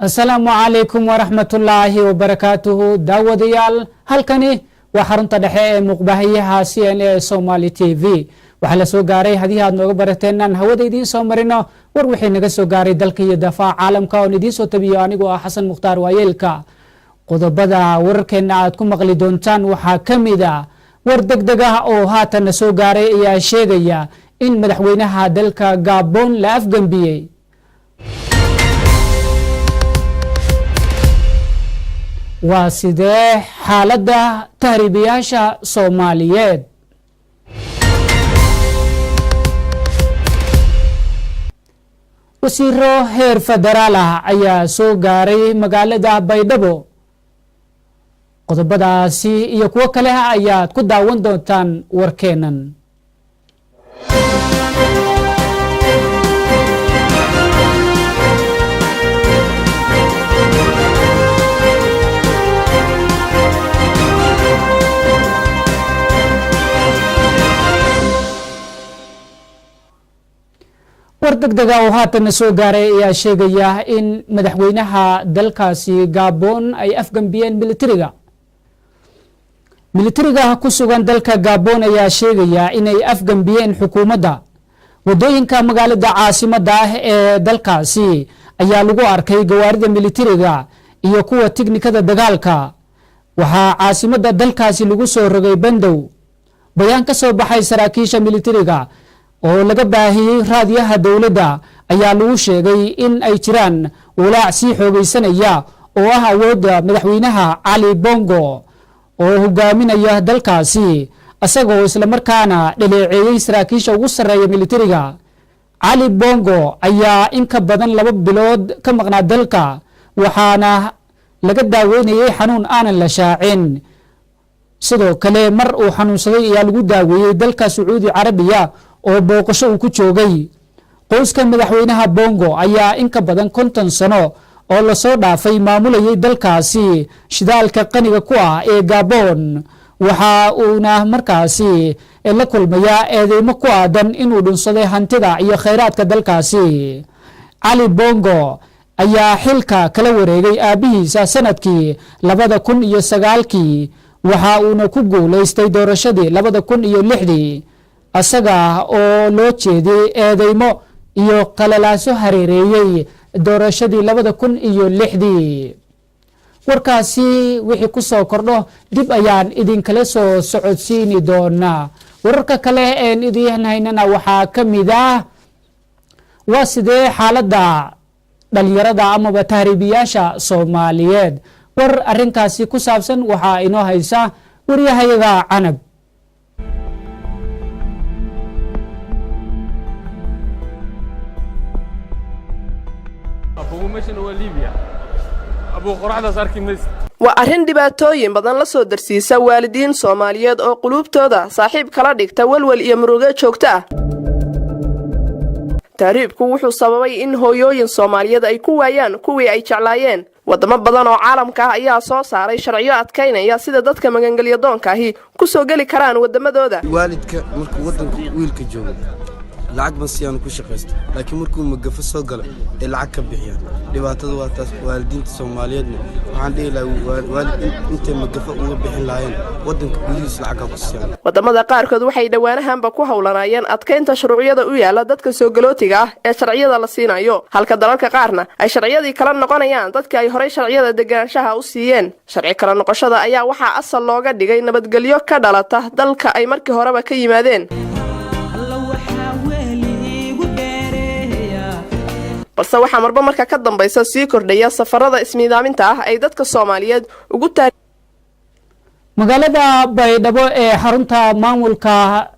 السلام عليكم ورحمة الله وبركاته داوديال halkani waa xarunta dhexe ee muqbahayaha CNA Somali TV waxa la soo gaaray hadii aad nooga barateenan hawada idin soo marino war wixii naga soo gaaray dalka iyo dafaaca caalamka oo idin soo tabiyo anigoo ah Xasan Mukhtaar Waayeelka qodobada wararkeena aad ku maqli doontaan waxa kamid ah war degdeg ah oo haatan soo gaaray ayaa sheegaya in madaxweynaha dalka Gabon la afgambiyay waa sidee xaaladda tahriibayaasha Soomaaliyeed wasiiro heer federaal ah ayaa soo gaaray magaalada Baydhabo qodobadaasi iyo kuwa kale ayaad ku daawan doontaan warkeenan war degdeg ah oo haatan soo gaaray ayaa sheegaya in madaxweynaha dalkaasi Gabon ay afgambiyeen militariga ku sugan dalka Gabon ayaa sheegaya inay afgambiyeen xukuumadda wadooyinka magaalada caasimadda ah ee dalkaasi ayaa lagu arkay gawaarida militariga iyo kuwa tiknikada dagaalka waxa caasimadda dalkaasi lagu soo rogay bandow bayaan ka soo baxay saraakiisha militariga oo laga baahiyay raadiyaha dawladda ayaa lagu sheegay in ay jiraan walaac sii xoogeysanaya oo ah awoodda madaxweynaha Ali Bongo oo hogaaminaya dalkaasi asagoo isla markaana dhaleeceeyay saraakiisha ugu sareeya militariga Ali Bongo ayaa in ka badan 2 bilood ka maqnaa dalka waxaana laga daaweynayay xanuun aanan la shaacin sidoo kale mar uu xanuunsaday ayaa lagu daaweeyay dalka Sacuudi Carabiya oo booqasho uu ku joogay qoyska madaxweynaha Bongo ayaa in ka badan 50 sano oo la soo dhaafay maamulayay dalkaasi shidaalka qaniga ku ah ee Gabon waxa uuna markaasi la kulmaya eedeymo ku aadan inuu dhunsaday hantida iyo kheyraadka dalkaasi Ali Bongo ayaa xilka kala wareegay aabihiisa sanadkii 2009 waxa uuna ku guuleystay doorashadii 2006 asaga oo loo jeeday eedeymo iyo qalalaaso hareereeyay doorashadii 2006 warkaasi wixii ku soo kordho dib ayaan idin kala soo socodsiini doonaa wararka kale ee idin haynana waxa kamid ah waa sidee xaaladda dhalinyarada ama tahriibayaasha Soomaaliyeed war arrinkaasi ku saabsan waxa inoo haysa wariyahayaga Canab waa arrin dhibaatooyin badan la soo darsiisa waalidiin Soomaaliyeed oo qulubtooda saaxiib kala dhigta walwal iyo murugo joogto ah taariibku wuxuu sababay in hooyooyin Soomaaliyeed ay ku waayaan kuwii ay jeclaayeen wadamo badan oo caalamka ah ayaa soo saaray sharciyo adkaynaya sida dadka magangelyo doonka ahi ku soo gali karaan wadamadooda waalidka markuu wadanka wiilka joogo lacag ma siyaan ku shaqeysto laakiin markuu magafo soo galo ee lacag ka bixiyaan dhibaatada waa taas waalidiinta Soomaaliyeed waxaan dhiilaa waalid inta magafo uga bixin laayeen wadanka gudihiisa lacag ku siyaan wadamada qaarkood waxay dhawaanahanba ku hawlanayeen adkaynta shuruuciyada u yaala dadka soo galootiga ah ee sharciyada la siinayo halka dalalka qaarna ay sharciyadii kala noqonayaan dadka ay horey sharciyada deganaanshaha u siiyeen sharci kala noqoshada ayaa waxa asal looga dhigay nabadgelyo ka dhalata dalka ay markii horeba ka yimaadeen balse waxaa marba marka ka dambaysa sii kordhaya safarada ismiidaaminta ah ay dadka Soomaaliyeed ugu magaalada Baydhabo ee xarunta maamulka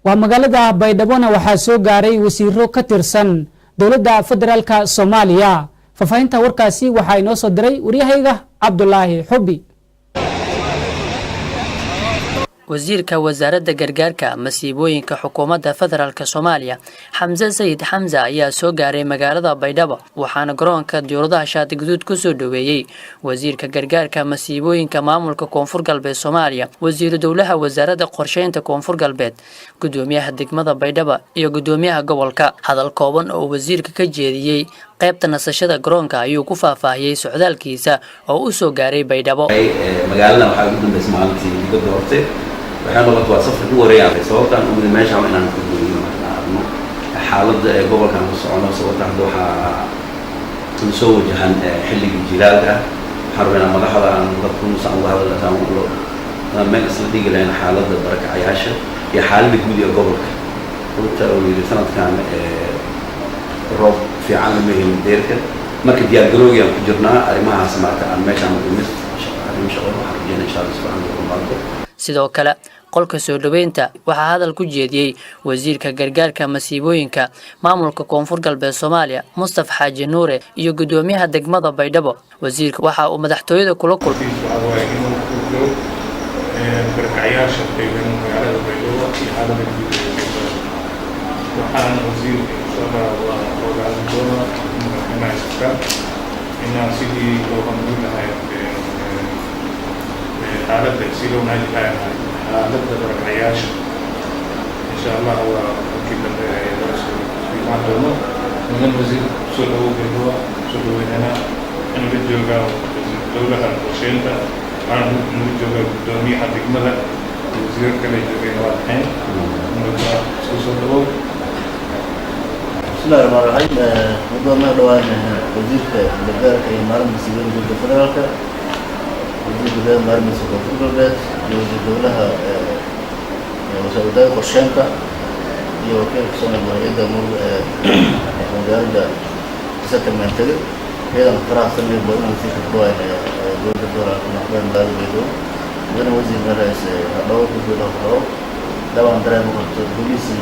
waa magaalada Baydhabona waxaa soo gaaray wasiiro ka tirsan dawladda federaalka Soomaaliya faafahinta warkaasi waxa inoo soo diray wariyahayga Cabdullaahi Xubi wasiirka wasaaradda gargaarka masiibooyinka xukuumadda federaalka Soomaaliya Xamza Sayid Xamza ayaa soo gaaray magaalada Baydhabo waxaana garoonka diyaaradaha Shaati Guduud ku soo dhaweeyay wasiirka gargaarka masiibooyinka maamulka Koonfur Galbeed Soomaaliya wasiir dowlaha wasaaradda qorsheynta Koonfur Galbeed gudoomiyaha degmada Baydhabo iyo gudoomiyaha gobolka hadal kooban oo wasiirka ka jeediyay qaybta nasashada garoonka ayuu ku faahfaahiyay socdaalkiisa oo u soo gaaray Baydhabo magaalada waxa ugu dambeysay maalintii dibadda hortay waxaan noqon waa safar ku wareeyay sababtan ugu meesha waa inaan ku duuliyo xaaladda gobolkan ku socono sababta waxa soo wajahan xilliga jilaalka xaruna madaxda aan dadku saan uga hadlayaan oo meel isla dhigi lahayn xaaladda barakacayaasha iyo xaaladda guud ee gobolka runta oo yiri sanadkan roob fiican ma helin deerka marka diyaar garooyaan ku jirnaa arrimahaas marka aan meeshaan u dhimid shaqo waxaan insha Allah subhanahu wa ta'ala sidoo kale qolka soo dhaweynta waxa hadal ku jeediyay wasiirka gargaarka masiibooyinka maamulka Koonfur Galbeed Soomaaliya Mustafa Xaaji Nuure iyo gudoomiyaha degmada Baydhabo wasiirka waxa uu madaxtooyada kula kulmay barakacayaasha deegaan magaalada Baydhabo iyo xaaladda guud waxaan wasiirka إن سيدي لو هنقول لها حالة سيلو نادي حالة بركعياش إن شاء الله هو أكيد درس في معلومة من الوزير سلوا بالهوا سلوا هنا أنا بتجوجا دولة القرشين ده أنا بتجوجا دومي حد يكمل الوزير كله يجوجا واحد نبغى سلوا بسم الله الرحمن الرحيم موضوعنا دوان وزير الجرجار كي مارم مسؤولين جود فدرالك وزير الجرجار مارم مسؤولين فدرالك وزير الدولة وسعودية قرشانكا يوكل سنة مهيدة مول مجال سكن منتجر هذا القرار سنة بدون وزير الدولة جود الدولة نحن بعد بيدو وأنا وزير الرئيس داود بيدو داود داود درا مقصود بوليسي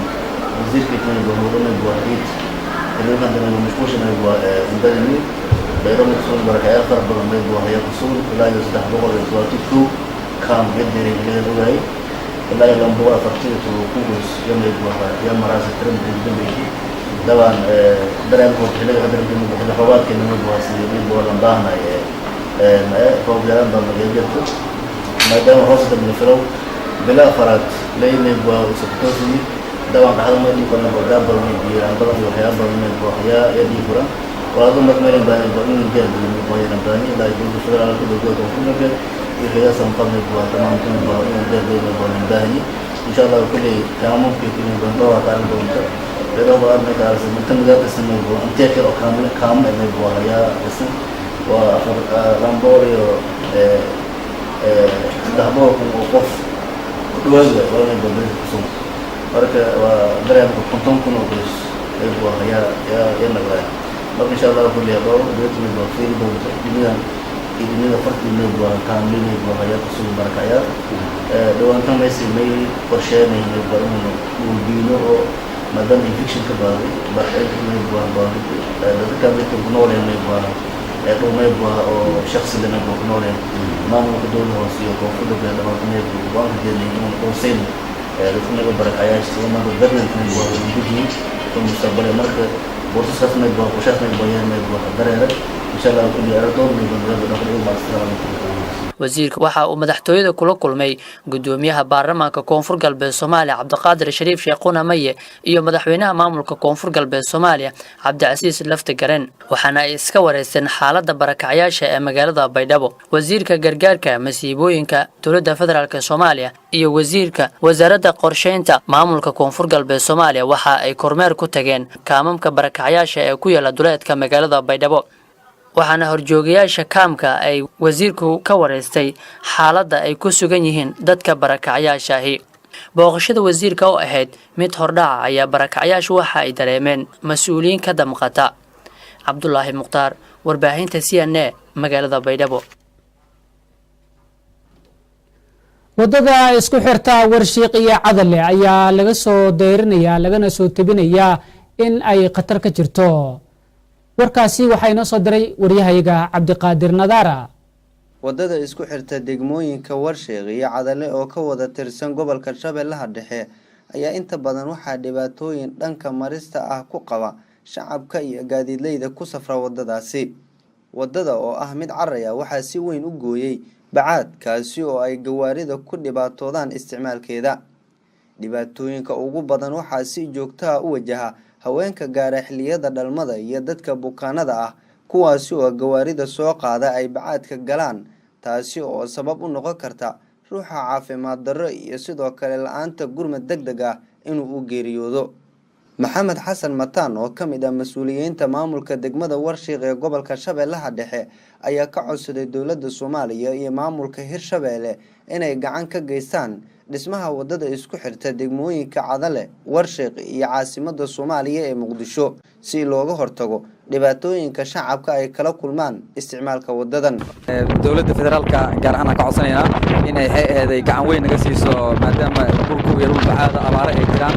وزير كتير بمرونه بوحيد اللي عندنا مشكوش إنه يبغى مدني بيرم الصون بركة آخر برم يبغى هي الصون لا يصلح بقول يسوى تكتو كام يدري اللي يروي لا يلام بقول فرتيه وكوس يوم يبغى يوم راس ترم بالدنيا طبعا درام هو اللي قدر يجيب الحوار كنا يبغى سيري يبغى لندهنا ما هو بيان ضمن يجيبه ما دام رصد من الفرو بلا فرات لين يبغى سكتوسي طبعا هذا ما يدي كنا بقدر برمي بير عن طبعا يوحيا برمي بوحيا يدي برا وهذا ما كمان يبان برمي الجد برمي بوحيا نباني لا يجوز الشغل على كل دوله توفينا كده يوحيا سامقا من بوحيا تمام كنا بوحيا الجد برمي بوحيا نباني إن شاء الله كل كلامه في كل بندوا تعالى بونتا بدو بعد ما تعالى من تنقل اسم بوحيا أنتيك أو كامل من بوحيا اسم وآخر رامبوري ذهبوكم وقف دوله ولا نبغى نقصون marka waa dareemka konton kun oo qoys ay buuxaya nagay marka insha Allah kulli hado dadku waa fiil doonto idinida farqina waa kaamilay buuxaya kusoo barakaya dhawaantan meesha may qorsheynayno badan uu diino oo madan infection ka baaday barxay buuxaya dadka dadka ku nooleeyay buuxaya dhumay buuxaya oo shakhsi lana ku nooleeyay maamulka dowladda hoose iyo koonfurta dhammaanteed waa inuu qorsheyn لكن يقول برك عياش وما بدنا نبغى نجي في المستقبل مرة بورصة سافنا نبغى وشافنا نبغى نبغى درجة إن شاء الله كل أرضهم نبغى ناخذ مع السلامة wasiirka waxa uu madaxtooyada kula kulmay gudoomiyaha baarlamaanka Koonfur Galbeed Soomaaliya Cabdiqaadir Shariif Sheekhouna Maye iyo madaxweynaha maamulka Koonfur Galbeed Soomaaliya Cabdicasiis Lafti Garen waxaana ay iska wareysteen xaaladda barakacayaasha ee magaalada Baydhabo wasiirka gargaarka masiibooyinka dowladda federaalka Soomaaliya iyo wasiirka wasaaradda qorsheynta maamulka Koonfur Galbeed Soomaaliya waxa ay kormeer ku tageen kaamamka barakacayaasha ee ku yaala duleedka magaalada Baydhabo waxaana horjoogayaasha kaamka ay wasiirku ka wareystay xaaladda ay ku sugan yihiin dadka barakacayaasha ahi booqashada wasiirka oo ahayd mid hordhaca ayaa barakacayaashu waxa ay dareemeen mas'uuliyiin ka damqata Cabdullaahi Muqtaar warbaahinta CNN magaalada Baydhabo wadada isku xirta Warshiiq iyo Cadale ayaa laga soo deerinaya lagana soo tabinaya in ay khatar ka jirto warkaasi waxa inoo soo diray wariyahayaga Cabdiqaadir Nadaara wadada isku xirta degmooyinka Warshiiq iyo Cadale oo ka wada tirsan gobolka Shabeellaha Dhexe ayaa inta badan waxaa dhibaatooyin dhanka marista ah ku qaba shacabka iyo gaadiidleyda ku safra wadadaasi. Wadada oo ah mid caraya waxaa si weyn u gooyay bacaad kaasi oo ay gawaarida ku dhibaatoodaan isticmaalkeeda. Dhibaatooyinka ugu badan waxaa si joogto ah u wajaha haweenka gaar ah xilliyada dhalmada iyo dadka bukaanada ah kuwaasi oo gawaarida soo qaada ay bacaadka galaan taasi oo sabab u noqon karta ruuxa caafimaad darro iyo sidoo kale la'aanta gurmad degdeg ah inuu u geeriyoodo. Maxamed Xasan Mataan oo ka mid ah mas'uuliyiinta maamulka degmada Warshiiq ee gobolka Shabeellaha Dhexe ayaa ka codsaday dowladda Soomaaliya iyo maamulka Hirshabeelle inay gacan ka geystaan dhismaha wadada isku xirta degmooyinka Cadale, Warshiiq iyo caasimadda Soomaaliya ee Muqdisho si looga hortago dhibaatooyinka shacabka ay kala kulmaan isticmaalka wadadan. dowladda federaalka gaar ahaan ka codsanayna in ay hay'aday gacan weyn naga siiso maadaama dhulku iyo dhul bacaad abaare ay jiraan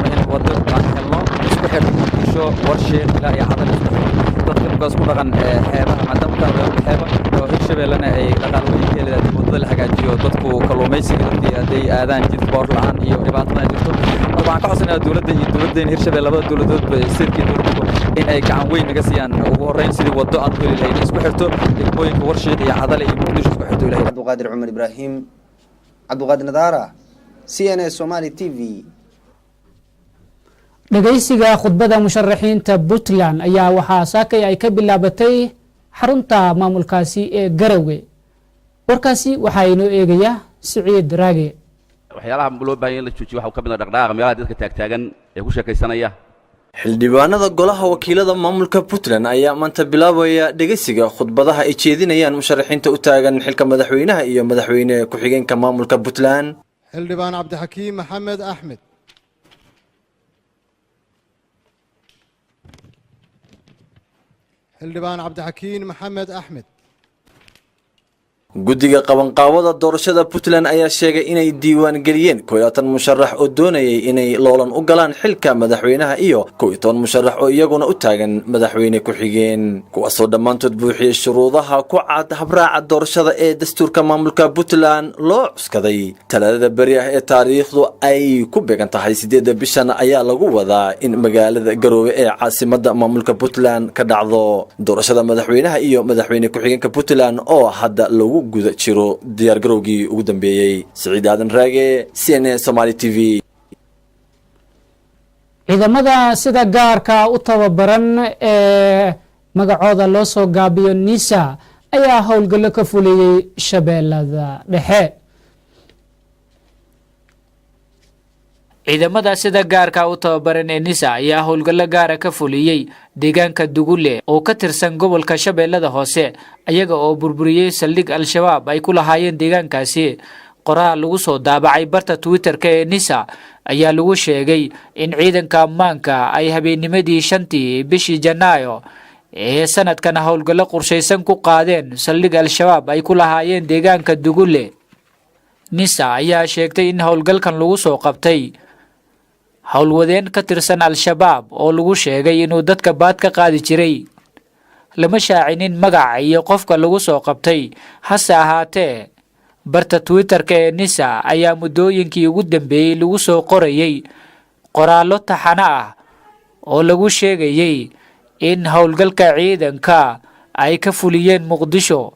in wado aan helno isku xirta Muqdisho, Warshiiq ilaa iyo Cadale isku xirta dadka ku dhaqan xeebaha maadaama ka xeeba oo Hirshabeellena ay dhaqaal weyn ka leedahay wadada la hagaajiyo dadku kalluumaysiga haday aadaan jid boor la'aan iyo dhibaatada jirto. waxaan ka codsanayaa dowladda iyo dowladdeena Hirshabeelle labada dowladoodba sidii dowladdu in ay gacan weyn naga siiyaan ugu horeyn sidii wado aan heli lahayn isku xirto degmooyinka Warshiiq iyo Cadale iyo Muqdisho isku xirto ilaahay. Abduqaadir Cumar Ibraahim, Abduqaadir Nadaara, CNN Somali TV. dhageysiga khudbada musharaxiinta Puntland ayaa waxaa saakay ay ka bilaabatay xarunta maamulkaasi ee Garowe. warkaasi waxaa inoo eegaya Siciid Raage. waxyaalaha loo baahan yahay la joojiyo waxa ka mid ah dhaqdhaqaaqa meelaha dadka taagtaagan ee ku sheekaysanaya. xildhibaanada golaha wakiilada maamulka Puntland ayaa maanta bilaabaya dhageysiga khudbadaha ay jeedinayaan musharaxiinta u taagan xilka madaxweynaha iyo madaxweyne ku-xigeenka maamulka Puntland. xildhibaan Cabdixakiim Maxamed Axmed. xildhibaan Cabdixakiim Maxamed Axmed. guddiga qabanqaabada doorashada Puntland ayaa sheegay inay diiwaan geliyeen 11 musharax oo doonayay inay loolan u galaan xilka madaxweynaha iyo 11 musharax oo iyaguna u taagan madaxweyne ku-xigeen kuwaasoo dhammaantood buuxiyay shuruudaha ku cad habraaca doorashada ee dastuurka maamulka Puntland loo cuskaday. talaadada bari ah ee taariikhdu ay ku beegan tahay 8 bishan ayaa lagu wadaa in magaalada Garowe ee caasimadda maamulka Puntland ka dhacdo doorashada madaxweynaha iyo madaxweyne ku-xigeenka Puntland oo hadda lagu guda jiro diyaar garowgii ugu dambeeyay. Siciid Aadan Raage, CNN Somali TV. ciidamada sida gaarka u tababaran ee magacooda loo soo gaabiyo NISA ayaa howlgallo ka fuliyay Shabeellada Dhexe. ciidamada sida gaarka u tababaran ee NISA ayaa howlgallo gaara ka fuliyay deegaanka Dugule oo ka tirsan gobolka Shabeellada Hoose ayaga oo burburiyay saldhig al-shabaab ay ku lahaayeen deegaankaasi. qoraal lagu soo daabacay barta Twitter-ka ee NISA ayaa lagu sheegay in ciidanka ammaanka ay habeennimadii 5tii bishii Janaayo ee sanadkan howlgallo qorsheysan ku qaadeen saldhig al-shabaab ay ku lahaayeen deegaanka Dugule. NISA ayaa sheegtay in howlgalkan lagu soo qabtay howlwadeen ka tirsan al-shabaab oo lagu sheegay inuu dadka baad ka qaadi jiray. lama shaacinin magaca iyo qofka lagu soo qabtay, hase ahaatee barta Twitter-ka ee NISA ayaa muddooyinkii ugu dambeeyay lagu soo qorayay qoraallo taxane ah oo lagu sheegayay in howlgalka ciidanka ay ka fuliyeen Muqdisho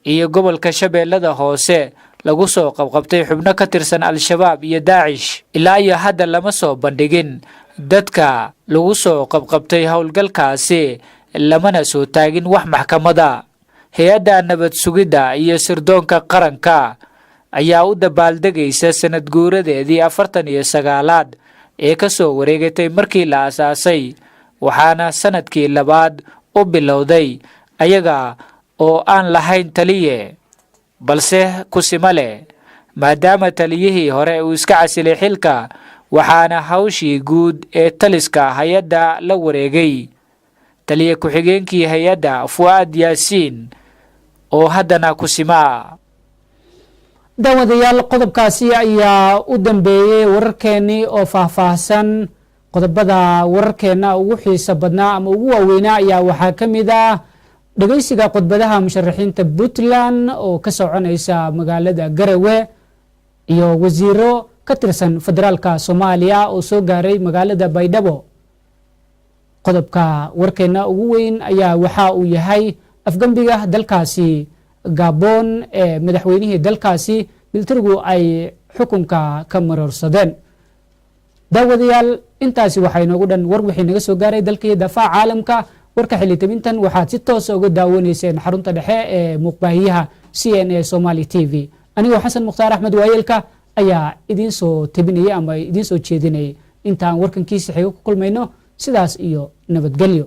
iyo gobolka Shabeellada Hoose lagu soo qabqabtay xubno ka tirsan al-shabaab iyo Daacish. ilaa iyo hadda lama soo bandhigin dadka lagu soo qabqabtay howlgalkaasi, lamana soo taagin wax maxkamada. hay-adda nabad sugidda iyo sirdoonka qaranka ayaa u dabaaldegaysa sanad guuradeedii 49aad ee ka soo wareegatay markii la aasaasay, waxaana sanadkii labaad u bilowday ayaga oo aan lahayn taliye balse kusimo leh, maadaama taliyihii hore uu iska casilay xilka, waxaana hawshii guud ee taliska hay-adda la wareegay taliye ku-xigeenkii hay-adda Fuad Yaasiin oo haddana kusima. daawadayaal qodobkaasi ayaa u dambeeyay wararkeenii oo faahfaahsan. qodobada wararkeena ugu xiiso badnaa ama ugu waaweynaa ayaa waxaa ka mid ah dhageysiga khudbadaha musharaxiinta Puntland oo ka soconaysa magaalada Garowe iyo wasiiro ka tirsan federaalka Soomaaliya oo soo gaaray magaalada Baydhabo. qodobka warkeena ugu weyn ayaa waxa uu yahay afgambiga dalkaasi Gabon ee madaxweynihii dalkaasi militarigu ay xukunka ka marorsadeen. daawadayaal intaasi waxay noogu dhan war wixii naga soo gaaray dalkii dafaaca caalamka. warka xilitabintan waxaad si toos ah uga daawanayseen xarunta dhexe ee muuqbaahiyaha CNA Somali TV. anigoo Xasan Mukhtaar Axmed Waayelka ayaa idin soo tabinayay ama idin soo jeedinayay. intaan warkankiisa xiga ku kulmayno sidaas iyo nabadgelyo.